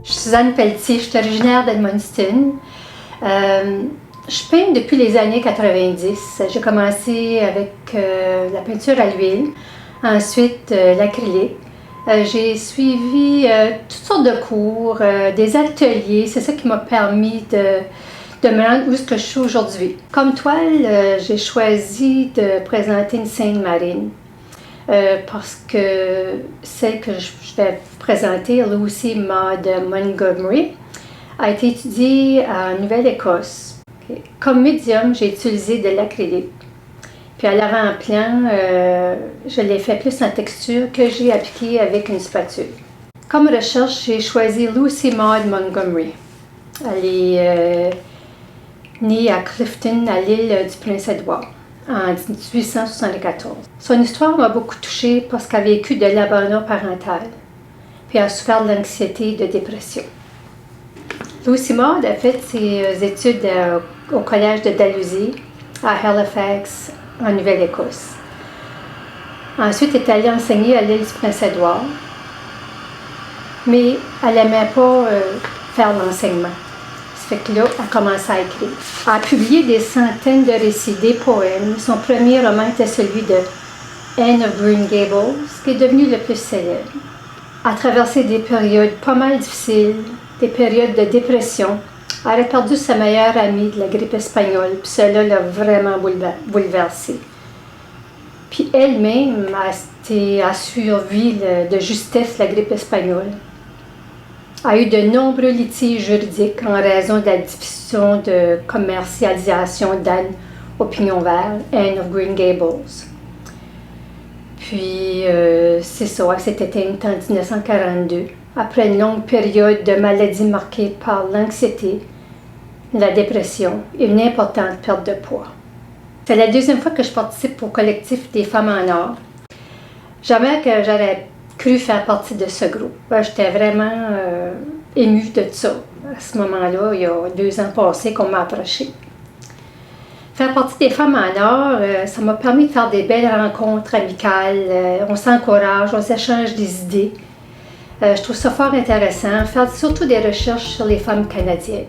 Je suis Suzanne Pelletier, je suis originaire d'Edmundston. Je peins depuis les années 90. J'ai commencé avec la peinture à l'huile, ensuite l'acrylique. J'ai suivi toutes sortes de cours, des ateliers. C'est ça qui m'a permis de me rendre où je suis aujourd'hui. Comme toile, j'ai choisi de présenter une scène marine. Parce que celle que je vais vous présenter, Lucy Maud Montgomery, a été étudiée en Nouvelle-Écosse. Okay. Comme médium, j'ai utilisé de l'acrylique. Puis à l'avant-plan, je l'ai fait plus en texture que j'ai appliqué avec une spatule. Comme recherche, j'ai choisi Lucy Maud Montgomery. Elle est née à Clifton, à l'île du Prince-Édouard, en 1874. Son histoire m'a beaucoup touchée parce qu'elle a vécu de l'abandon parental, puis elle a souffert de l'anxiété et de dépression. Lucy Maud a fait ses études au collège de Dalhousie, à Halifax, en Nouvelle-Écosse. Ensuite, elle est allée enseigner à l'île du Prince-Édouard, mais elle n'aimait pas faire l'enseignement. Ça fait que là, elle a commencé à écrire. Elle a publié des centaines de récits, des poèmes. Son premier roman était celui de Anne of Green Gables, qui est devenu le plus célèbre. Elle a traversé des périodes pas mal difficiles, des périodes de dépression. Elle a perdu sa meilleure amie de la grippe espagnole, puis cela l'a vraiment bouleversée. Puis elle-même a survécu de justesse la grippe espagnole. A eu de nombreux litiges juridiques en raison de la diffusion de commercialisation d'Anne au pignon vert, Anne of Green Gables. Puis, c'est ça, elle s'est éteinte en 1942, après une longue période de maladie marquée par l'anxiété, la dépression et une importante perte de poids. C'est la deuxième fois que je participe au collectif des femmes en art. Jamais que j'aurais cru faire partie de ce groupe. J'étais vraiment émue de ça. À ce moment-là, il y a 2 ans passés qu'on m'a approchée. Faire partie des femmes en art, ça m'a permis de faire des belles rencontres amicales. On s'encourage, on s'échange des idées. Je trouve ça fort intéressant, faire surtout des recherches sur les femmes canadiennes.